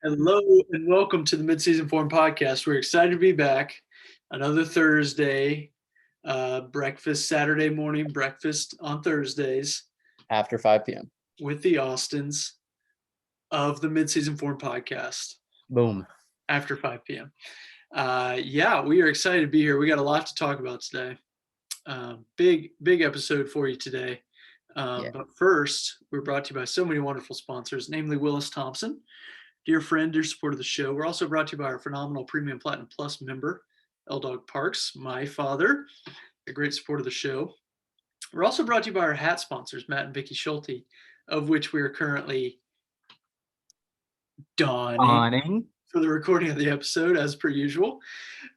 Hello and welcome to the Midseason Form Podcast. We're excited to be back. Another Thursday, breakfast Saturday morning, breakfast on Thursdays After 5 p.m. with the Austins of the Midseason Form Podcast Boom. after 5 p.m. We are excited to be here. We got a lot to talk about today. Big episode for you today. But first, we're brought to you by so many wonderful sponsors, namely Willis Thompson, dear friend, dear supporter of the show. We're also brought to you by our phenomenal Premium Platinum Plus member, Underdog Parks, my father, a great supporter of the show. We're also brought to you by our hat sponsors, Matt and Vicky Schulte, of which we are currently donning for the recording of the episode, as per usual.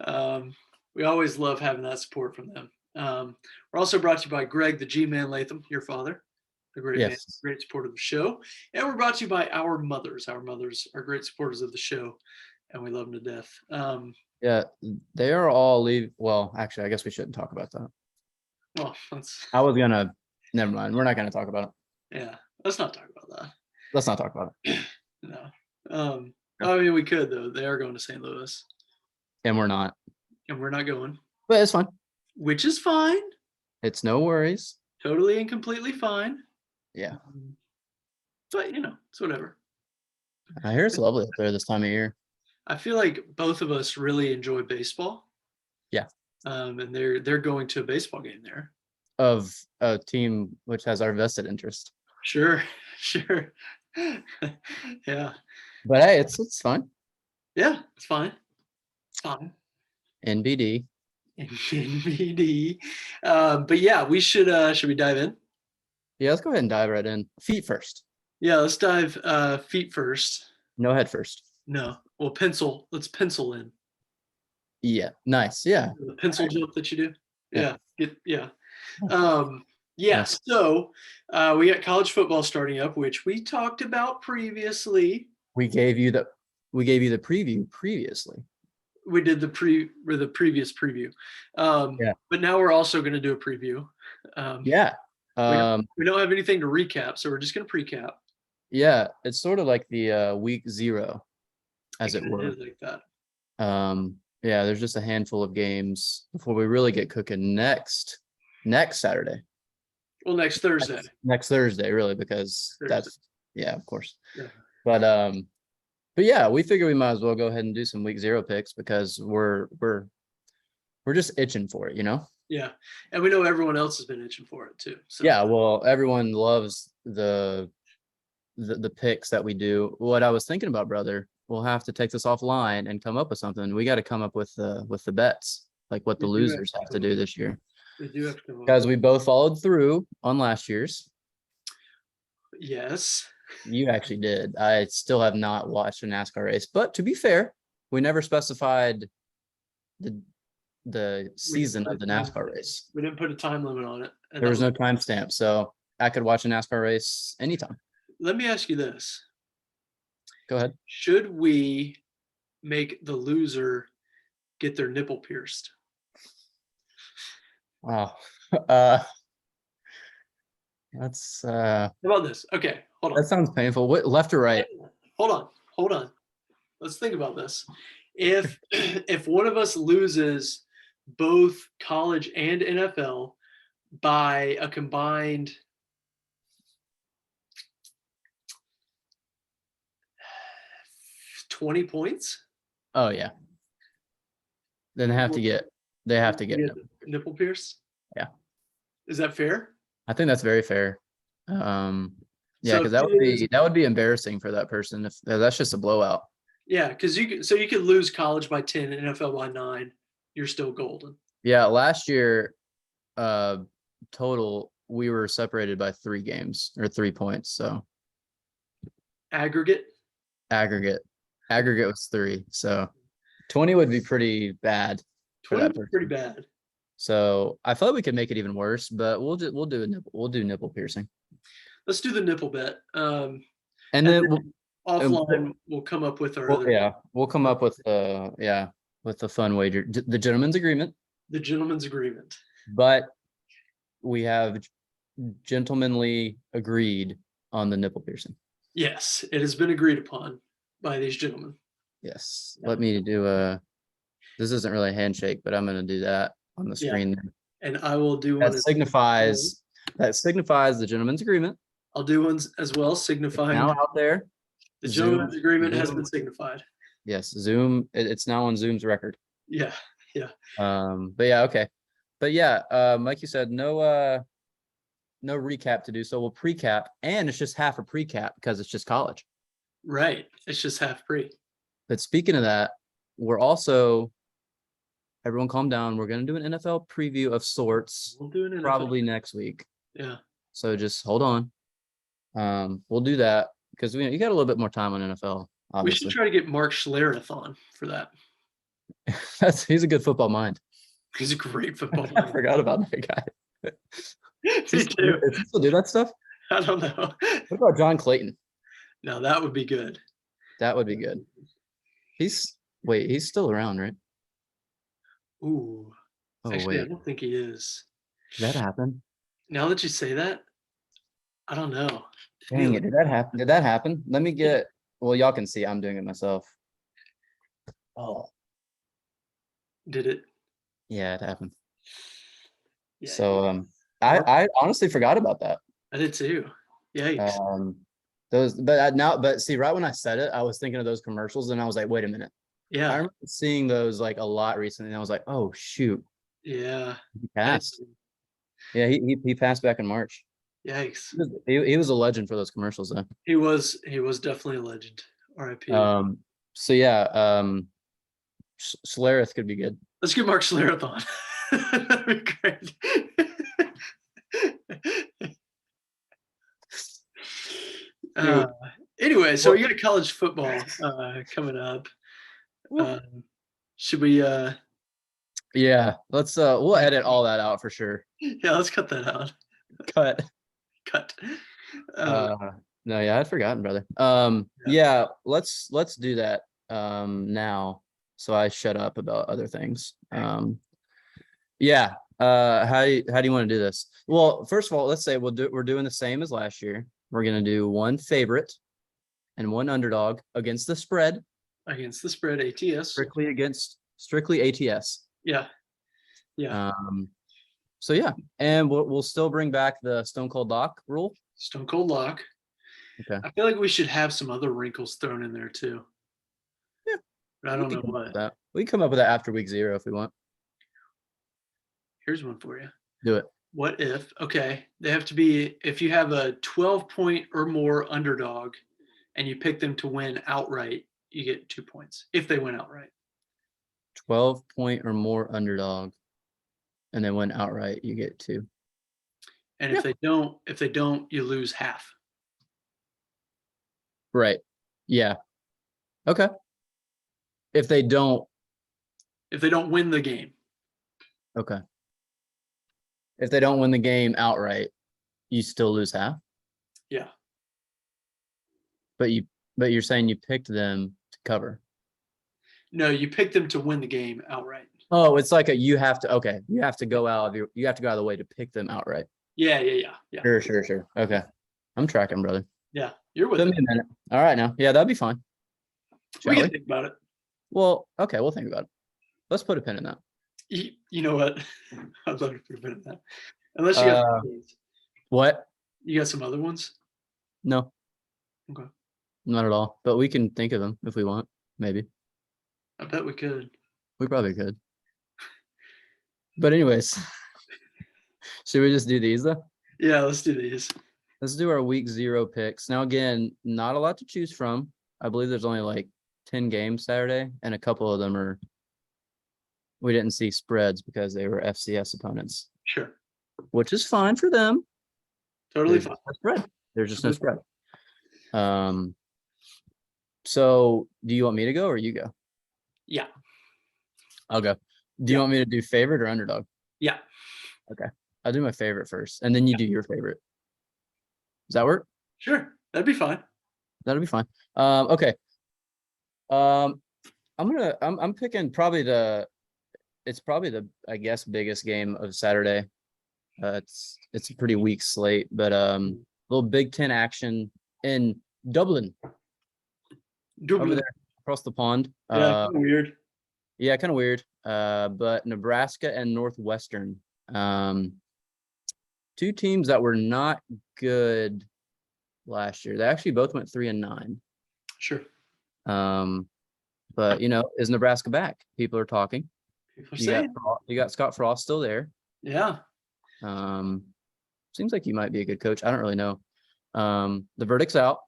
We always love having that support from them. We're also brought to you by Greg, the G-Man Latham, your father, a great man, great supporter of the show. And we're brought to you by our mothers. Our mothers are great supporters of the show, and we love them to death. They are all Well, actually, I guess we shouldn't talk about that. Well, never mind. We're not going to talk about it. Yeah, let's not talk about that. Let's not talk about it. No. I mean, we could, though. They are going to St. Louis. And we're not. And we're not going. But it's fine. Which is fine. It's no worries. Totally and completely fine. Yeah. But, it's whatever. I hear it's lovely up there this time of year. I feel like both of us really enjoy baseball. Yeah. And they're going to a baseball game there. Of a team which has our vested interest. Sure. Yeah. But hey, it's fun. Yeah, it's fine. It's fine. NBD. But yeah, we should we dive in? Yeah, let's go ahead and dive right in. Feet first. Yeah, let's dive feet first. No head first. No. Well, let's pencil in. Yeah, nice. Yeah. The pencil jump that you do. Yeah. Nice. So we got college football starting up, which we talked about previously. We gave you the preview previously. We did the previous preview. But now we're also going to do a preview. We don't have anything to recap, so we're just going to precap. Yeah, it's sort of like the week 0, as it were. It is like that. There's just a handful of games before we really get cooking next Saturday. Well, next Thursday. Next Thursday, really, because that's of course. Yeah. But yeah, we figure we might as well go ahead and do some week 0 picks because we're just itching for it, Yeah, and we know everyone else has been itching for it too. So. Yeah, well, everyone loves the picks that we do. What I was thinking about, brother, we'll have to take this offline and come up with something. We got to come up with the bets, like what the losers have to do this year. We do have to come up because we both followed through on last year's. Yes. You actually did. I still have not watched a NASCAR race, but to be fair, we never specified the season of the NASCAR race. We didn't put a time limit on it. There was no timestamp, so I could watch a NASCAR race anytime. Let me ask you this. Go ahead. Should we make the loser get their nipple pierced? Wow. That's How about this? Okay, hold on. That sounds painful. What, left or right? Hold on. Let's think about this. If one of us loses both college and NFL by a combined 20 points. Oh yeah. Then they have to get nipple pierced. Yeah. Is that fair? I think that's very fair. Because that would be embarrassing for that person if that's just a blowout. Yeah, because you could lose college by 10 and NFL by 9. You're still golden. Yeah, last year, total we were separated by 3 games or 3 points. So aggregate was 3. So 20 would be pretty bad. 20 would be pretty bad. So I thought we could make it even worse, but we'll do nipple piercing. Let's do the nipple bet. And then offline we'll come up with our we'll come up with the fun wager, the gentleman's agreement. The gentleman's agreement. But we have gentlemanly agreed on the nipple piercing. Yes, it has been agreed upon. by these gentlemen. Yes. Let me do a. This isn't really a handshake, but I'm going to do that on the screen. And I will do one. That signifies the gentleman's agreement. I'll do one as well, signifying now out there. The gentleman's agreement has been signified. Yes, Zoom. It's now on Zoom's record. Yeah. But yeah, okay. But yeah, like you said, no recap to do. So we'll pre-cap, and it's just half a pre-cap because it's just college. Right. It's just half pre. But speaking of that, we're also, everyone calm down. We're going to do an NFL preview of sorts. We'll do an NFL. Probably next week. Yeah. So just hold on. We'll do that because you got a little bit more time on NFL. Obviously. We should try to get Mark Schlereth on for that. He's a good football mind. He's a great football mind. I forgot about that guy. Me too. Does he still do that stuff? I don't know. What about John Clayton? No, that would be good. That would be good. He's still around, right? Ooh. Actually, I don't think he is. Did that happen? Now that you say that, I don't know. Dang it. Did that happen? Did that happen? Let me get, well, y'all can see I'm doing it myself. Oh. Did it? Yeah, it happened. Yeah, so I honestly forgot about that. I did too. Yikes. But see, right when I said it, I was thinking of those commercials and I was like, wait a minute. Yeah. I remember seeing those like a lot recently and I was like, oh shoot. Yeah. He passed. Yeah, he passed back in March. Yikes. He was a legend for those commercials though. He was definitely a legend. R.I.P. So yeah, Schlereth could be good. Let's get Mark Schlereth on. That'd be great. Anyway, so we got college football coming up. Should we yeah, let's we'll edit all that out for sure. Yeah, let's cut that out. Cut. No, yeah, I'd forgotten, brother. Yeah, let's do that now. So I shut up about other things. Yeah. How do you want to do this? Well, first of all, let's say we're doing the same as last year. We're gonna do one favorite and one underdog against the spread. Against the spread, ATS. Strictly ATS. Yeah. So yeah, and we'll still bring back the Stone Cold Lock rule. Stone Cold Lock. Okay. I feel like we should have some other wrinkles thrown in there too. Yeah. But I don't know what. We can come up with that after week 0 if we want. Here's one for you. Do it. What if, they have to be, if you have a 12-point or more underdog and you pick them to win outright, you get 2 points if they win outright. 12-point or more underdog and they win outright, you get 2. And if they don't, you lose half. Right. Yeah. Okay. If they don't win the game. Okay. If they don't win the game outright, you still lose half? Yeah. But you're saying you picked them to cover. No, you picked them to win the game outright. Oh, it's like you have to go out of the way to pick them outright. Yeah. Sure. Okay. I'm tracking, brother. Yeah, you're with me. A minute. All right now. Yeah, that'd be fine. We can think about it. Well, okay, we'll think about it. Let's put a pin in that. You know what? I'd love to put a pin in that. Unless you got what? You got some other ones? No. Okay. Not at all. But we can think of them if we want, maybe. I bet we could. We probably could. But anyways, should we just do these though? Yeah, let's do these. Let's do our week 0 picks. Now, again, not a lot to choose from. I believe there's only like 10 games Saturday, and a couple of them we didn't see spreads because they were FCS opponents. Sure. Which is fine for them. Totally fine. There's just no spread. So do you want me to go or you go? Yeah. I'll go. Do you want me to do favorite or underdog? Yeah. Okay. I'll do my favorite first, and then you do your favorite. Does that work? Sure. That'd be fine. That'll be fine. Okay. I'm picking probably the I guess biggest game of Saturday. It's a pretty weak slate, but little Big Ten action in Dublin. over Dublin. there across the pond. Yeah, kinda weird. Yeah, kind of weird. But Nebraska and Northwestern, two teams that were not good last year. They actually both went 3-9. Sure. But is Nebraska back? People are talking. People are You got saying. you got Scott Frost still there. Yeah. Seems like you might be a good coach. I don't really know. The verdict's out,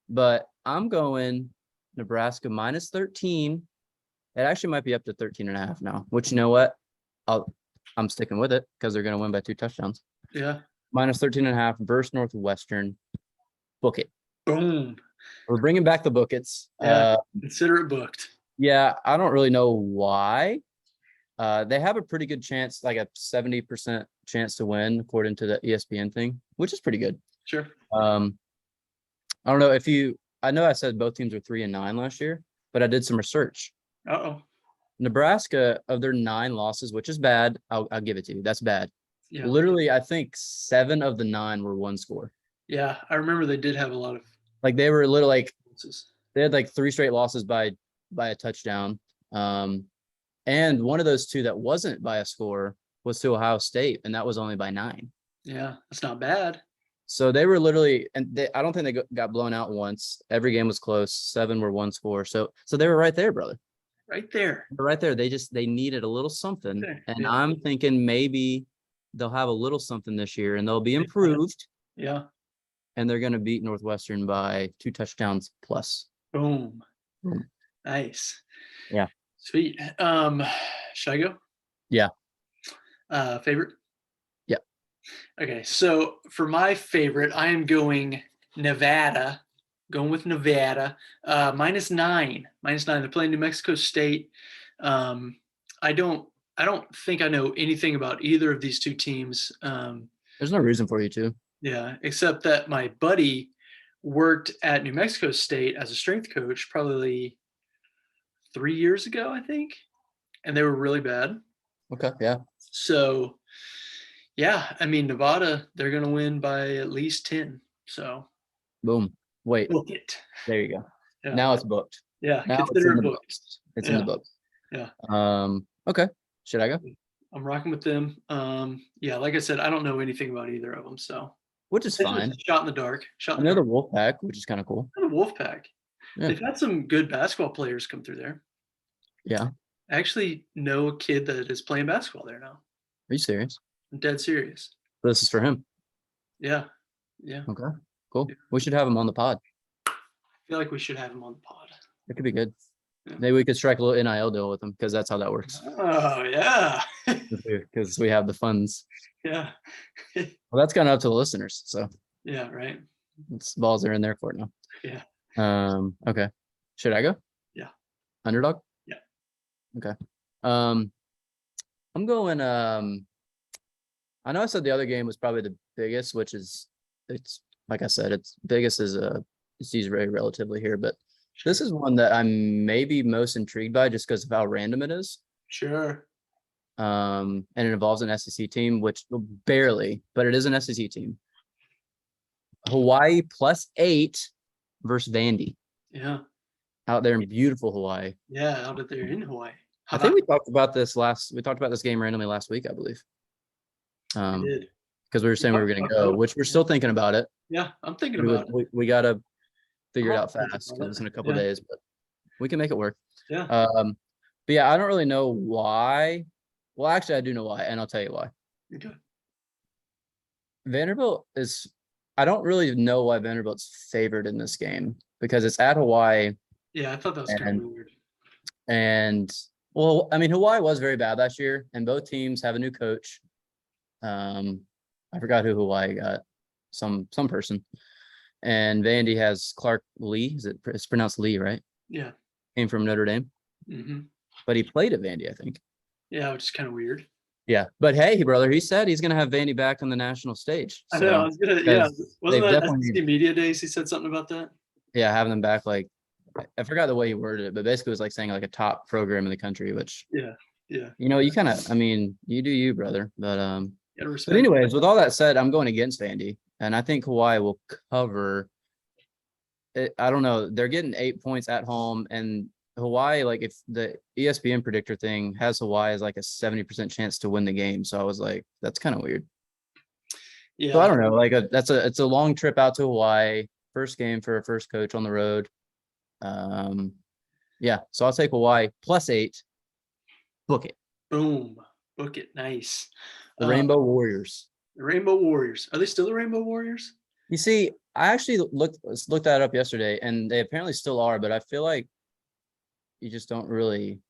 but I'm going Nebraska minus 13. It actually might be up to 13.5 now, which you know what? I'm sticking with it because they're going to win by 2 touchdowns. Yeah. Minus 13.5 versus Northwestern. Book it. Boom. We're bringing back the bookets. Yeah. Consider it booked. Yeah, I don't really know why. They have a pretty good chance, like a 70% chance to win, according to the ESPN thing, which is pretty good. Sure. I don't know if I know I said both teams were 3-9 last year, but I did some research. Uh-oh. Nebraska, of their 9 losses, which is bad, I'll give it to you. That's bad. Yeah. Literally, I think 7 of the 9 were 1 score. Yeah, I remember they did have a lot of Like they were literally like losses. They had like 3 straight losses by a touchdown. And one of those 2 that wasn't by a score was to Ohio State, and that was only by 9. Yeah, that's not bad. So they were literally, and I don't think they got blown out once. Every game was close. 7 were 1 score. So they were right there, brother. Right there. Right there. They needed a little something. Okay. And Yeah. I'm thinking maybe they'll have a little something this year and they'll be improved. Yeah. And they're going to beat Northwestern by 2 touchdowns plus. Boom. Boom. Nice. Yeah. Sweet. Should I go? Yeah. Favorite? Yeah. Okay, so for my favorite, I am going Nevada. Going with Nevada. -9. -9. They're playing New Mexico State. I don't think I know anything about either of these 2 teams. There's no reason for you to. Yeah, except that my buddy worked at New Mexico State as a strength coach probably 3 years ago, I think, and they were really bad. Okay, yeah. So, yeah, I mean, Nevada, they're going to win by at least 10. So, boom. Wait. book it. There you go. Yeah. Now it's booked. Yeah, now consider it booked. Books. It's in the books. Yeah. Okay. Should I go? I'm rocking with them. Yeah, like I said, I don't know anything about either of them, so which is fine. Shot in the dark. Another Wolfpack, which is kind of cool. The Wolfpack. Yeah. They've had some good basketball players come through there. Yeah. I actually know a kid that is playing basketball there now. Are you serious? I'm dead serious. This is for him. Yeah. Yeah. Okay. Cool. Yeah. We should have him on the pod. I feel like we should have him on the pod. It could be good. Yeah. Maybe we could strike a little NIL deal with him because that's how that works. Oh, yeah. Because we have the funds. Yeah. Well, that's kind of up to the listeners. So yeah, right. it's balls are in there for it now. Yeah. Okay. Should I go? Yeah. Underdog? Yeah. Okay. I'm going I know I said the other game was probably the biggest, which is it's like I said, it's biggest is it's used very relatively here, but this is one that I'm maybe most intrigued by just because of how random it is. Sure. And it involves an SEC team, which barely, but it is an SEC team. Hawaii +8 versus Vandy. Yeah. Out there in beautiful Hawaii. Yeah, out there in Hawaii. I think we talked about this game randomly last week, I believe. We did. Because we were saying we were going to go, which we're still thinking about it. Yeah, I'm thinking about it. We got to figure it out thinking fast about because it's it. in a couple Yeah. days, but we can make it work. Yeah. But yeah, I don't really know why. Well, actually, I do know why, and I'll tell you why. Okay. Vanderbilt I don't really know why Vanderbilt's favored in this game because it's at Hawaii. Yeah, I thought that was kind of weird. And well, I mean, Hawaii was very bad last year, and both teams have a new coach. I forgot who Hawaii got, some person, and Vandy has Clark Lee. It's pronounced Lee, right? Yeah. Came from Notre Dame, but he played at Vandy, I think. Yeah, which is kind of weird. Yeah, but hey, brother, he said he's gonna have Vandy back on the national stage. I know. I was gonna. Yeah, wasn't that definitely- SEC Media Days? He said something about that. Yeah, having them back, like I forgot the way he worded it, but basically it was like saying like a top program in the country, which Yeah. you kind of, I mean, you do you, brother. But Gotta but respect anyways, with all that said, I'm going against Vandy, and I think Hawaii will cover. I don't know. They're getting 8 points at home, and Hawaii, like if the ESPN predictor thing has Hawaii as like a 70% chance to win the game. So I was like, that's kind of weird. Yeah. So I don't know. Like it's a long trip out to Hawaii. First game for a first coach on the road. Yeah. So I'll take Hawaii +8. Book it. Boom. Book it. Nice. The Rainbow Warriors. The Rainbow Warriors. Are they still the Rainbow Warriors? You see, I actually looked that up yesterday, and they apparently still are, but I feel like you just don't really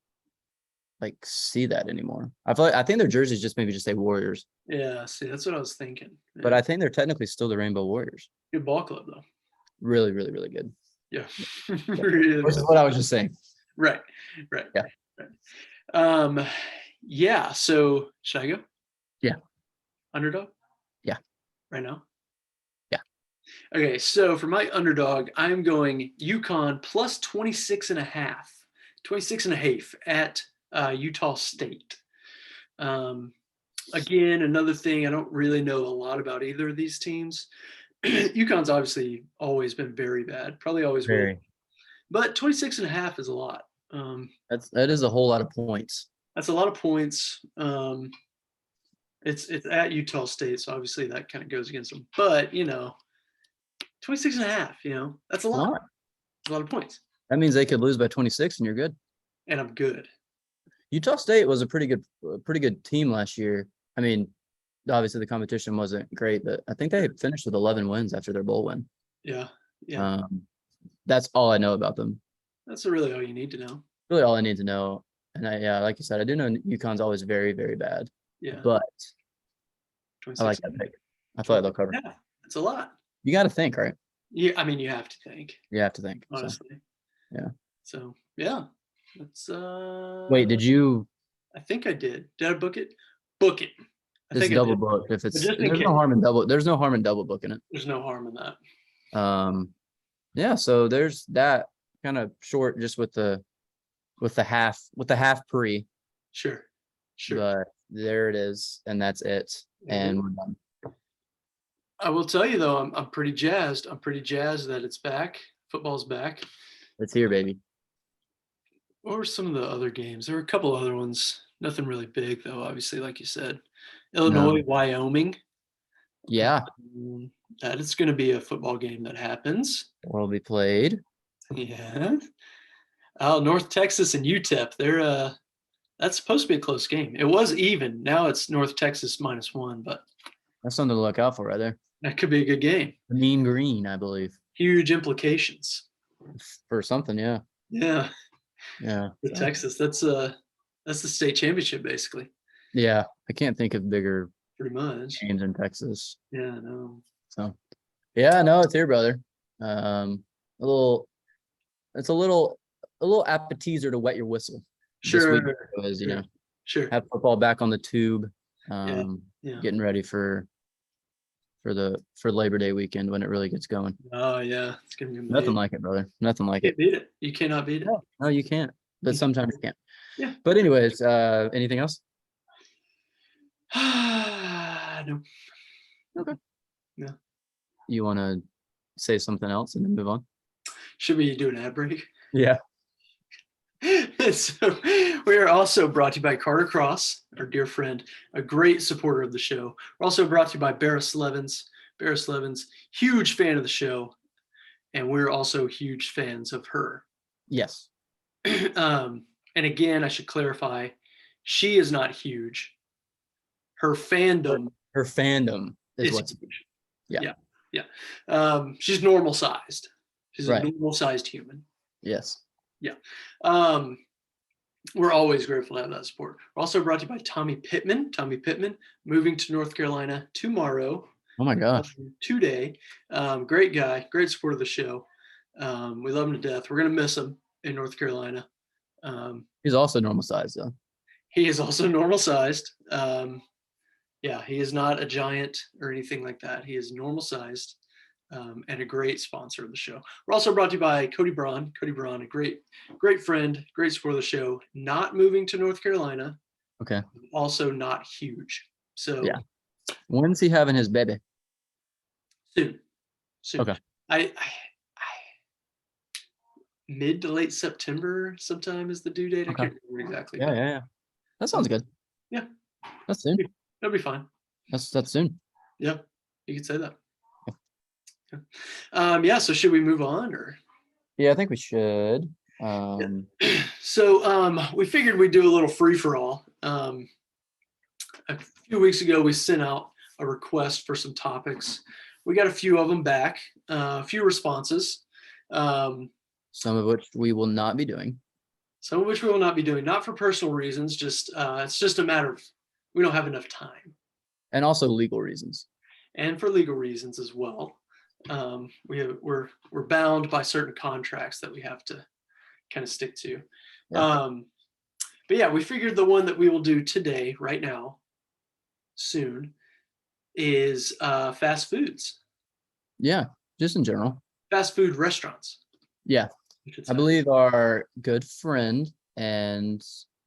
like see that anymore. I think their jerseys just maybe just say Warriors. Yeah, see, that's what I was thinking. Yeah. But I think they're technically still the Rainbow Warriors. Good ball club though. Really, really, really good. Yeah. Really Which is what I was just saying. Right. Yeah. Right. Yeah. So should I go? Yeah. Underdog? Yeah. Right now? Yeah. Okay, so for my underdog, I'm going UConn +26.5. 26.5 at Utah State. Again, another thing, I don't really know a lot about either of these teams. UConn's obviously always been very bad, probably always will. But 26.5 is a lot. That is a whole lot of points. That's a lot of points. It's at Utah State, so obviously that kind of goes against them. But 26.5, that's a lot. A lot of points. That means they could lose by 26 and you're good. And I'm good. Utah State was a pretty good team last year. I mean, obviously the competition wasn't great, but I think they finished with 11 wins after their bowl win. Yeah. That's all I know about them. That's really all you need to know. Really all I need to know. And like you said, I do know UConn's always very, very bad. Yeah. But I like that pick. I feel like they'll cover. Yeah, it's a lot. You got to think, right? Yeah, I mean, you have to think. You have to think. Honestly. So, yeah. So yeah. That's Wait, did you? I think I did. Did I book it? Book it. It's double booked. If it's there's no harm in double booking it. There's no harm in that. Yeah, so there's that kind of short just with the half pre. Sure. But there it is, and that's it. And we're done. I will tell you though, I'm pretty jazzed. I'm pretty jazzed that it's back. Football's back. It's here, baby. What were some of the other games? There were a couple other ones. Nothing really big though, obviously, like you said. Illinois, Wyoming. Yeah. That is going to be a football game that happens. Will be played. Yeah. Oh, North Texas and UTEP. That's supposed to be a close game. It was even. Now it's North Texas -1, but that's something to look out for right there. That could be a good game. The Mean Green, I believe. Huge implications. For something, yeah. Yeah. Yeah. For Texas, that's the state championship basically. Yeah, I can't think of bigger pretty much games in Texas. Yeah, no. So, yeah, no, it's here, brother. It's a little appetizer to wet your whistle. Sure. Because, sure. Have football back on the tube. Yeah. Getting ready for Labor Day weekend when it really gets going. Oh yeah, it's gonna be amazing. Nothing like it, brother. Nothing like it. Beat it. You cannot beat it. No, you can't. But sometimes you can't. Yeah. But anyways, anything else? No. Okay. No. You want to say something else and then move on? Should we do an ad break? Yeah. So we are also brought to you by Carter Cross, our dear friend, a great supporter of the show. We're also brought to you by Barris Levins. Barris Levins, huge fan of the show, and we're also huge fans of her. Yes. And again, I should clarify, she is not huge. Her fandom is what's huge. Yeah. She's normal sized. She's right. A normal sized human. Yes. Yeah. We're always grateful to have that support. We're also brought to you by Tommy Pittman. Tommy Pittman moving to North Carolina tomorrow. Oh my gosh. Today. Great guy, great support of the show. We love him to death. We're going to miss him in North Carolina. He's also normal sized though. He is also normal sized. Yeah, he is not a giant or anything like that. He is normal sized. And a great sponsor of the show. We're also brought to you by Cody Braun. Cody Braun, a great friend, great support of the show. Not moving to North Carolina. Okay. Also not huge. So yeah. When's he having his baby? Soon. Okay. I mid to late September sometime is the due date. I Okay. can't remember exactly. Yeah. That sounds good. Yeah. That's soon. That'll be fine. That's soon. Yeah, you could say that. Yeah. So should we move on or? Yeah, I think we should. So we figured we'd do a little free for all. A few weeks ago, we sent out a request for some topics. We got a few of them back, a few responses. Some of which we will not be doing. Some of which we will not be doing, not for personal reasons. Just it's just a matter of we don't have enough time, and also legal reasons, and for legal reasons as well. We're bound by certain contracts that we have to kind of stick to. Yeah. But yeah, we figured the one that we will do today, right now, soon, is fast foods. Yeah, just in general. Fast food restaurants. Yeah. I believe our good friend and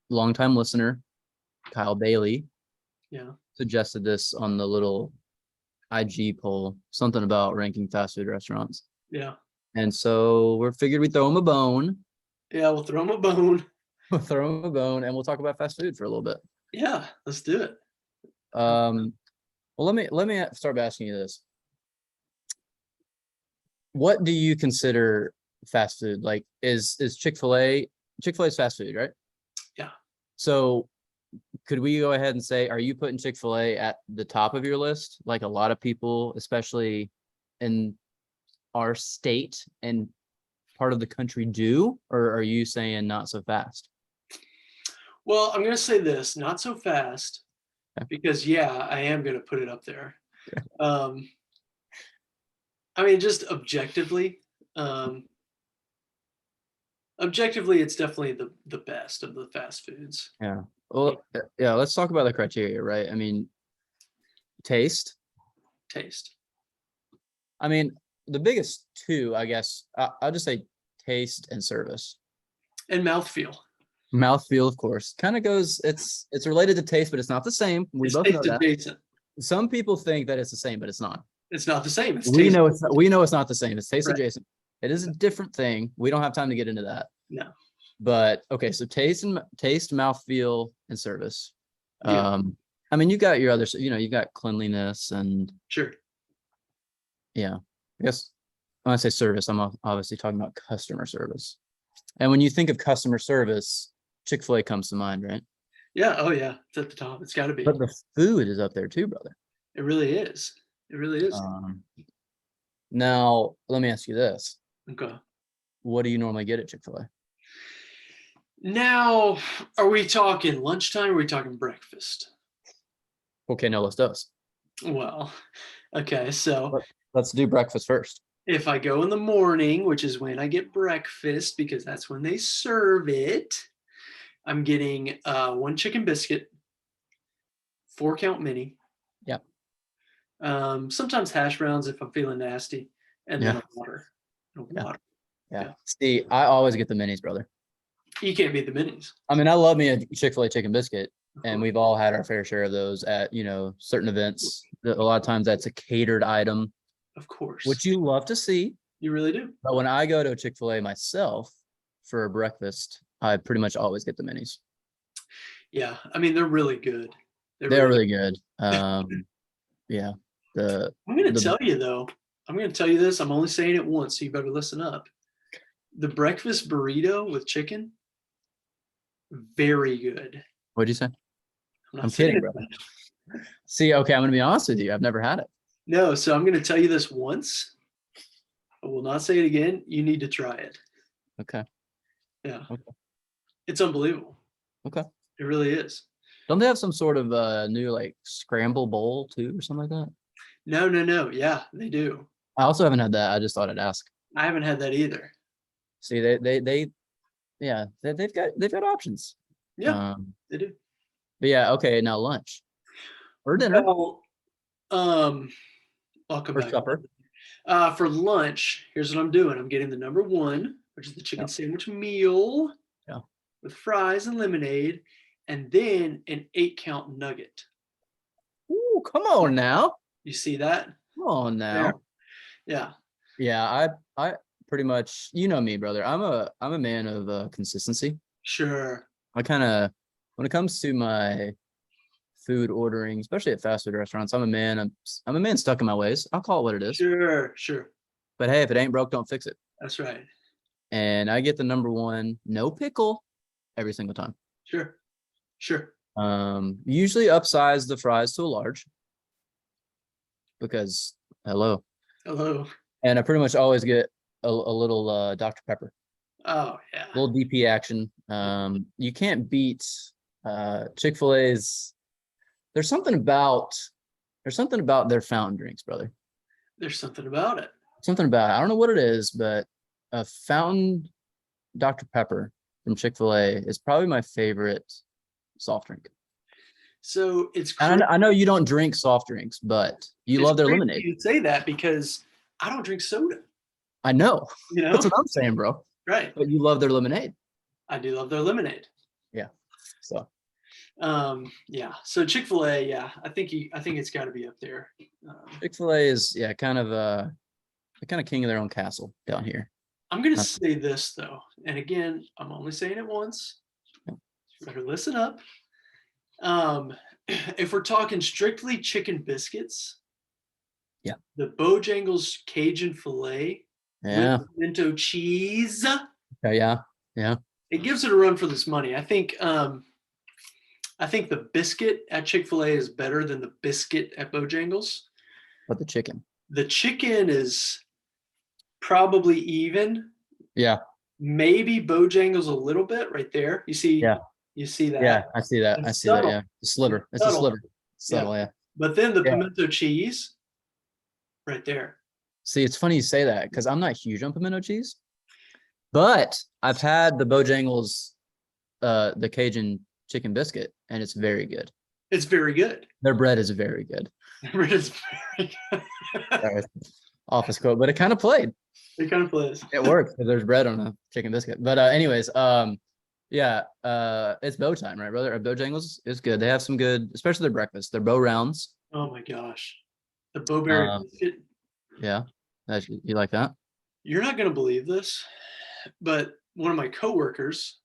longtime listener, Kyle Bailey, suggested this on the little IG poll, something about ranking fast food restaurants. Yeah. And so we figured we'd throw him a bone. Yeah, we'll throw him a bone. We'll throw him a bone and we'll talk about fast food for a little bit. Yeah, let's do it. Well, let me start by asking you this. What do you consider fast food? Like, is Chick-fil-A is fast food, right? Yeah. So could we go ahead and say, are you putting Chick-fil-A at the top of your list? Like a lot of people, especially in our state and part of the country do, or are you saying not so fast? Well, I'm going to say this, not so fast, because yeah, I am going to put it up there. I mean, just objectively, it's definitely the best of the fast foods. Yeah. Well, yeah, let's talk about the criteria, right? I mean, taste. I mean, the biggest two, I guess, I'll just say taste and service. And mouthfeel. Mouthfeel, of course, kind of goes. It's related to taste, but it's not the same. We both know that. Adjacent. Some people think that it's the same, but it's not. It's not the same. We know it's not the same. It's taste adjacent. It is a different thing. We don't have time to get into that. No. But okay, so taste, mouthfeel, and service. Yeah. I mean, you got your other, you got cleanliness and sure. Yeah, I guess when I say service, I'm obviously talking about customer service. And when you think of customer service, Chick-fil-A comes to mind, right? Yeah. Oh yeah, it's at the top. It's got to be. But the food is up there too, brother. It really is. It really is. Now, let me ask you this. Okay. What do you normally get at Chick-fil-A? Now, are we talking lunchtime or are we talking breakfast? Okay, no, let's do this. Well, okay, so let's do breakfast first. If I go in the morning, which is when I get breakfast, because that's when they serve it, I'm getting 1 chicken biscuit, 4-count mini. Yep. Sometimes hash browns if I'm feeling nasty, and then a water. Yeah. See, I always get the minis, brother. You can't beat the minis. I mean, I love me a Chick-fil-A chicken biscuit, and we've all had our fair share of those at, certain events. A lot of times that's a catered item. Of course. Which you love to see. You really do. But when I go to Chick-fil-A myself for breakfast, I pretty much always get the minis. Yeah, I mean, they're really good. They're really good. Yeah. I'm going to tell you, though. I'm going to tell you this. I'm only saying it once, so you better listen up. The breakfast burrito with chicken, very good. What'd you say? I'm kidding, brother. See, okay, I'm going to be honest with you. I've never had it. No, so I'm going to tell you this once. I will not say it again. You need to try it. Okay. Yeah. Okay. It's unbelievable. Okay. It really is. Don't they have some sort of new like scramble bowl too or something like that? No. Yeah, they do. I also haven't had that. I just thought I'd ask. I haven't had that either. See, they've got options. Yeah, they do. But yeah, okay. Now lunch or dinner. Well, I'll come back. Supper. For lunch, here's what I'm doing. I'm getting the number 1, which is the chicken sandwich meal with fries and lemonade, and then an 8-count nugget. Ooh, come on now. You see that? Come on now. There. Yeah. Yeah, I pretty much, you know me, brother. I'm a man of consistency. Sure. I kind of, when it comes to my food ordering, especially at fast food restaurants, I'm a man. I'm a man stuck in my ways. I'll call it what it is. Sure. But hey, if it ain't broke, don't fix it. That's right. And I get the number one, no pickle, every single time. Sure. Usually upsize the fries to a large because hello. And I pretty much always get a little Dr. Pepper. Oh yeah. A little DP action. You can't beat Chick-fil-A's. There's something about their fountain drinks, brother. There's something about it. I don't know what it is, but a fountain Dr. Pepper from Chick-fil-A is probably my favorite soft drink. So it's I know you don't drink soft drinks, but you love their lemonade. You say that because I don't drink soda. I know. You know? That's what I'm saying, bro. Right. But you love their lemonade. I do love their lemonade. Yeah. So yeah. So Chick-fil-A, yeah, I think it's got to be up there. Chick-fil-A is kind of king of their own castle down here. I'm gonna say this though, and again, I'm only saying it once. You better listen up. If we're talking strictly chicken biscuits, yeah, the Bojangles Cajun filet with pimento cheese. Okay, yeah. It gives it a run for this money. I think the biscuit at Chick-fil-A is better than the biscuit at Bojangles. But the chicken is probably even. Yeah. Maybe Bojangles a little bit right there. You see? Yeah. You see that? Yeah, I see that. It's subtle. Yeah. The sliver. It's a sliver. Subtle, yeah. But then the pimento cheese right there. See, it's funny you say that because I'm not huge on pimento cheese, but I've had the Bojangles, the Cajun chicken biscuit, and it's very good. It's very good. Their bread is very good. Their bread is very good. Office quote, but it kind of played. It kind of plays. It works because there's bread on a chicken biscuit. But anyways, it's bow time, right, brother? Bojangles is good. They have some good, especially their breakfast. Their bow rounds. Oh my gosh, the Bowberry biscuit. Yeah, you like that? You're not gonna believe this, but one of my coworkers,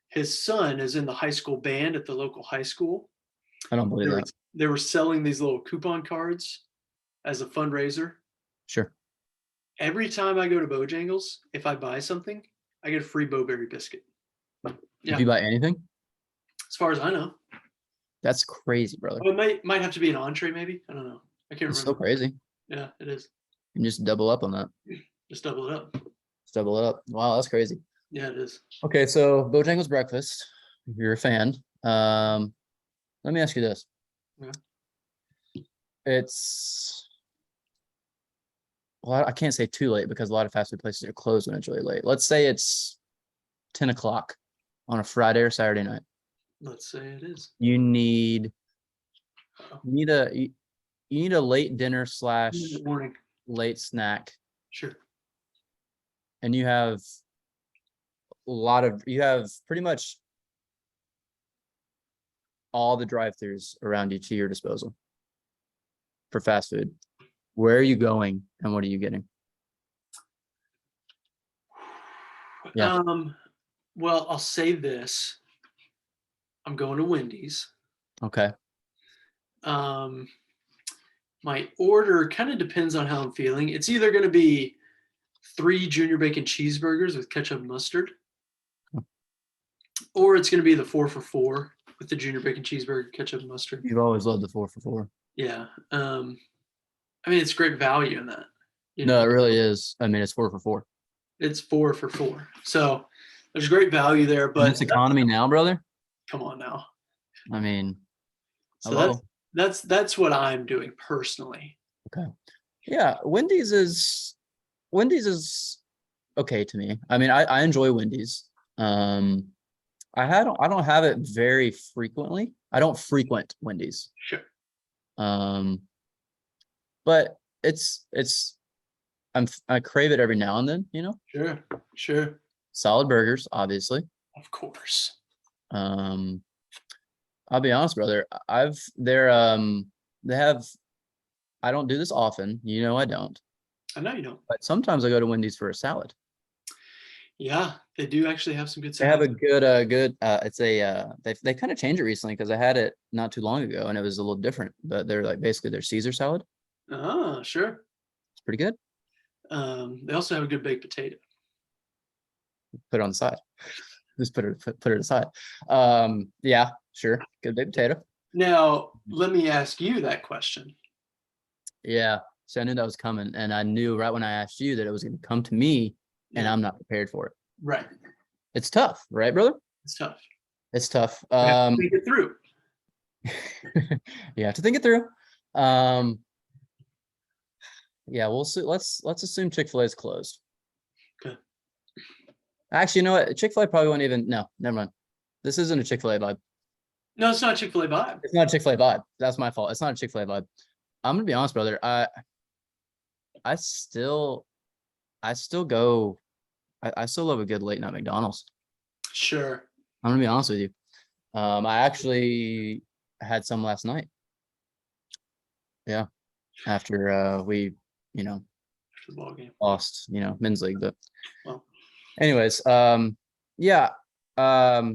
his son is in the high school band at the local high school. I don't believe that. They were selling these little coupon cards as a fundraiser. Sure. Every time I go to Bojangles, if I buy something, I get a free Bowberry biscuit. Yeah. If you buy anything? As far as I know. That's crazy, brother. Oh, it might have to be an entree, maybe. I don't know. I can't remember. It's so crazy. Yeah, it is. You just double up on that. Just double it up. Double it up. Wow, that's crazy. Yeah, it is. Okay, so Bojangles breakfast. If you're a fan, let me ask you this. Yeah. I can't say too late because a lot of fast food places are closed when it's really late. Let's say it's 10 o'clock on a Friday or Saturday night. Let's say it is. You need a late dinner / morning late snack. Sure. And you have pretty much all the drive-thrus around you to your disposal for fast food. Where are you going and what are you getting? Yeah. Well, I'll say this. I'm going to Wendys. Okay. My order kind of depends on how I'm feeling. It's either going to be 3 junior bacon cheeseburgers with ketchup and mustard, or it's going to be the 4 for $4 with the junior bacon cheeseburger, ketchup and mustard. You've always loved the 4 for $4. Yeah. I mean, it's great value in that. No, it really is. I mean, it's 4 for $4. It's 4 for $4. So there's great value there, but it's economy now, brother. Come on now. I mean, so that's what I'm doing personally. Okay. Yeah, Wendy's is okay to me. I mean, I enjoy Wendy's. I don't have it very frequently. I don't frequent Wendy's. Sure. But I crave it every now and then, you know? Sure. Solid burgers, obviously. Of course. I'll be honest, brother. I don't do this often. You know I don't. I know you don't. But sometimes I go to Wendy's for a salad. Yeah, they do actually have some good They have a salad. good it's a they kind of changed it recently because I had it not too long ago and it was a little different, but they're like basically their Caesar salad. Ah, sure. It's pretty good. They also have a good baked potato. Put it on the side. Just put it aside. Yeah, sure. Good baked potato. Now, let me ask you that question. Yeah. So I knew that was coming, and I knew right when I asked you that it was going to come to me, and Yeah, I'm not prepared for it. right. It's tough, right, brother? It's tough. It's tough. You have to think it through. You have to think it through. Yeah, we'll see. Let's assume Chick-fil-A is closed. Okay. Actually, you know what? Chick-fil-A probably won't even. No, never mind. This isn't a Chick-fil-A vibe. No, it's not Chick-fil-A vibe. It's not a Chick-fil-A vibe. That's my fault. It's not a Chick-fil-A vibe. I'm gonna be honest, brother. I still I still go. I still love a good late night McDonald's. Sure. I'm gonna be honest with you. I actually had some last night. Yeah, after we, you know, After the ball game. lost, men's league. But Well, anyways, yeah, I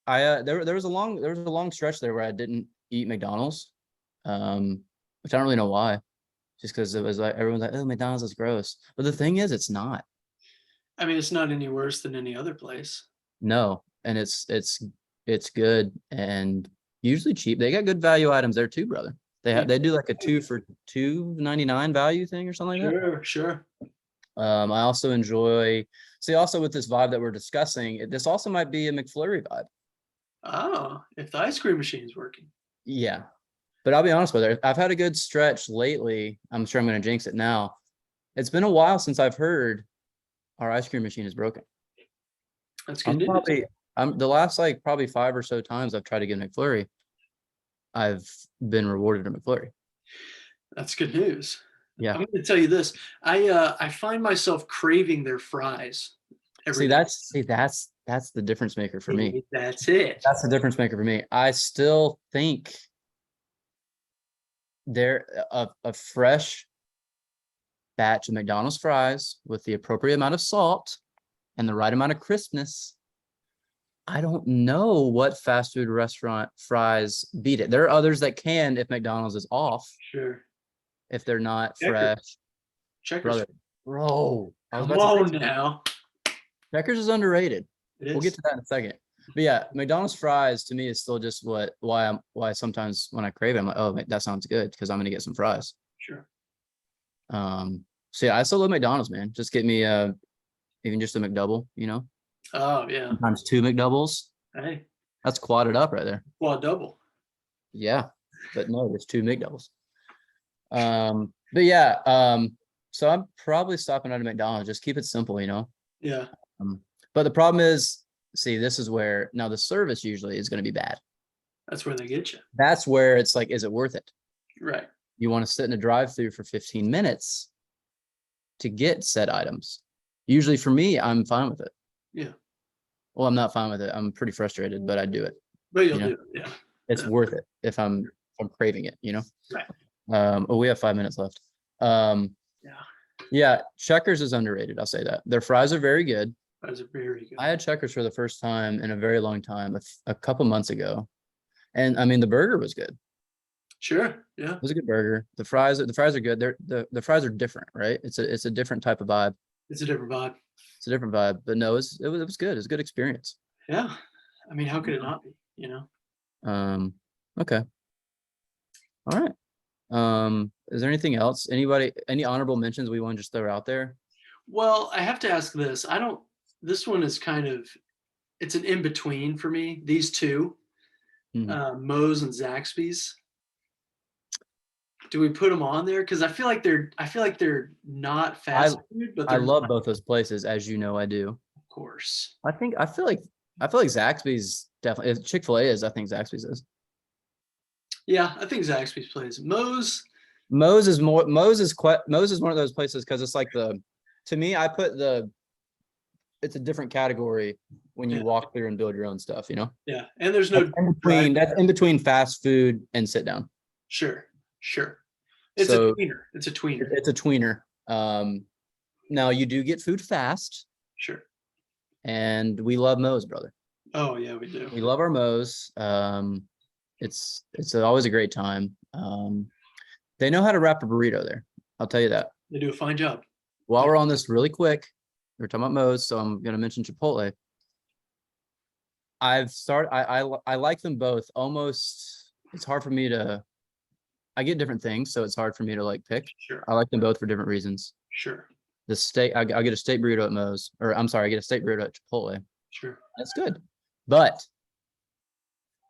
there was a long stretch there where I didn't eat McDonald's, which I don't really know why. Just because it was like everyone's like, oh, McDonald's is gross. But the thing is, it's not. I mean, it's not any worse than any other place. No, and it's good and usually cheap. They got good value items there too, brother. They do like a 2 for $2.99 value thing or something like that. Sure, sure. I also enjoy also with this vibe that we're discussing, this also might be a McFlurry vibe. Oh, if the ice cream machine's working. Yeah. But I'll be honest with you, I've had a good stretch lately. I'm sure I'm gonna jinx it now. It's been a while since I've heard our ice cream machine is broken. That's good news. I'm the last like probably 5 or so times I've tried to get a McFlurry, I've been rewarded a McFlurry. That's good news. Yeah. I'm going to tell you this. I find myself craving their fries every day. That's the difference maker for me. That's it. That's the difference maker for me. I still think they're a fresh batch of McDonald's fries with the appropriate amount of salt and the right amount of crispness. I don't know what fast food restaurant fries beat it. There are others that can if McDonald's is off, Sure. if they're not Checkers. fresh. Checkers. Bro, I was Come about to on say now. Checkers is underrated. It We'll get is. to that in a second. But yeah, McDonald's fries to me is still just why sometimes when I crave it, I'm like, oh, that sounds good because I'm gonna get some fries. Sure. So yeah, I still love McDonald's, man. Just get me even just a McDouble, Oh, yeah. sometimes 2 McDoubles. Hey, That's quadded up right there. quad double. Yeah, but no, there's 2 McDoubles. But yeah, so I'm probably stopping at a McDonald's. Just keep it simple, Yeah. But the problem is, see, this is where now the service usually is going to be bad. That's where they get you. That's where it's like, is it worth it? Right. You want to sit in a drive-through for 15 minutes to get said items. Usually for me, I'm fine with it. Yeah. Well, I'm not fine with it. I'm pretty frustrated, but I do it. But you'll do it. Yeah. It's worth it if I'm craving it, Right. We have 5 minutes left. Yeah. Yeah, Checkers is underrated. I'll say that. Their fries are very good. That is very good. I had Checkers for the first time in a very long time, a couple months ago. And I mean, the burger was good. Sure. Yeah. It was a good burger. The fries are good. The fries are different, right? It's a different type of vibe. It's a different vibe. It's a different vibe, but no, it was good. It was a good experience. Yeah. I mean, how could it not be? Okay. All right. Is there anything else? Any honorable mentions we want to just throw out there? Well, I have to ask this. This one is it's an in between for me. These two, Moes and Zaxby's. Do we put them on there? Because I feel like they're not fast food, but I love both those places, as you know I do. Of course. I feel like Zaxby's definitely, if Chick-fil-A is, I think Zaxby's is. Yeah, I think Zaxby's plays. Moes is one of those places because it's like to me, it's a different category when you walk through and build your own stuff, Yeah, and there's no that's in between fast food and sit down. Sure. It's a tweener. It's a tweener. Now you do get food fast. Sure. and we love Moes, brother. Oh yeah, we do. We love our Moes. It's always a great time. They know how to wrap a burrito there. I'll tell you that. They do a fine job. While we're on this really quick, we're talking about Moes, so I'm going to mention Chipotle. I like them both. Almost, it's hard for me to, I get different things, so it's hard for me to like pick. Sure. I like them both for different reasons. Sure. The steak, I'll get a steak burrito at Moes, or I'm sorry, I get a steak burrito at Chipotle. Sure. That's good. But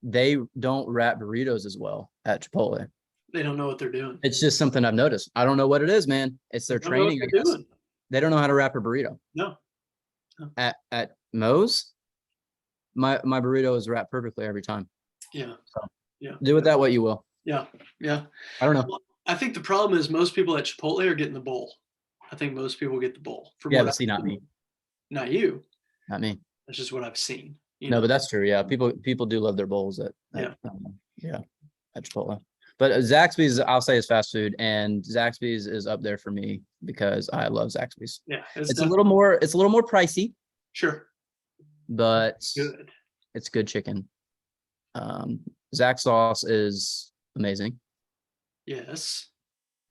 they don't wrap burritos as well at Chipotle. They don't know what they're doing. It's just something I've noticed. I don't know what it is, man. It's their training. I guess. They don't know how to wrap a burrito. No. At Moes, my burrito is wrapped perfectly every time. Yeah. So, yeah. Do with that what you will. Yeah. Yeah. I don't know. Well, I think the problem is most people at Chipotle are getting the bowl. I think most people get the bowl. Yeah, but see, not me. Not you. Not me. That's just what I've seen. No, but that's true. Yeah, people do love their bowls at Chipotle. But Zaxby's, I'll say, is fast food, and Zaxby's is up there for me because I love Zaxby's. Yeah, it's a little more pricey. Sure, but good. It's good chicken. Zax sauce is amazing. Yes.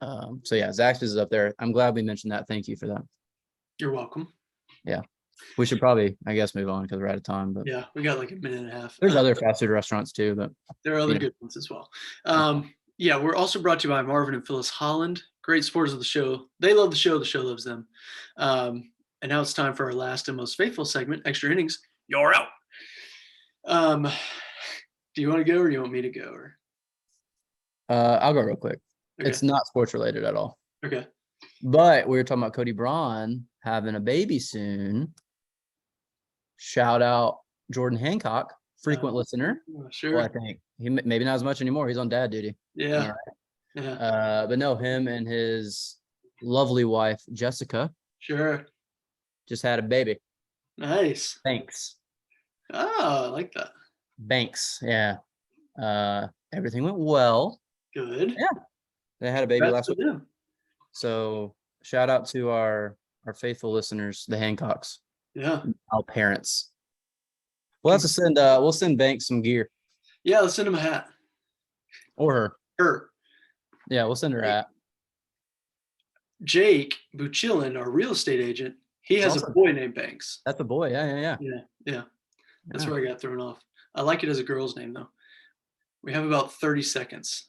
So yeah, Zaxby's is up there. I'm glad we mentioned that. Thank you for that. You're welcome. Yeah. We should probably, I guess, move on because we're out of time. But yeah, we got like a minute and a half. There's other fast food restaurants too, but there are other good ones as well. Yeah, we're also brought to you by Marvin and Phyllis Holland. Great supporters of the show. They love the show loves them. And now it's time for our last and most faithful segment, Extra Innings. You're out. Do you want to go or do you want me to go? Or I'll go real quick. Okay. It's not sports related at all. Okay. But we were talking about Cody Braun having a baby soon. Shout out Jordan Hancock, frequent listener. Sure. Well, I think he maybe not as much anymore. He's on dad duty. Yeah. Right. Yeah. But no, him and his lovely wife Jessica. Sure. Just had a baby. Nice. Thanks. Oh, I like that. Banks. Yeah. Everything went well. Good. Yeah. They had a baby last week. Them. So shout out to our faithful listeners, the Hancocks. Yeah. Our parents. We'll have to send we'll send Banks some gear. Yeah, let's send him a hat. Or her. Her. Yeah, we'll send her a hat. Jake Buchilin, our real estate agent, he has a boy named Banks. That's a boy. Yeah. That's where I got thrown off. I like it as a girl's name though. We have about 30 seconds.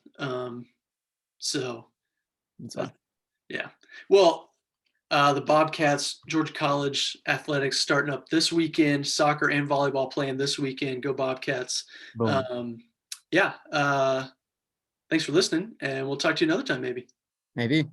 So that's fine. Yeah. Well, the Bobcats, Georgia College athletics starting up this weekend, soccer and volleyball playing this weekend. Go Bobcats. Thanks for listening, and we'll talk to you another time, maybe. Maybe.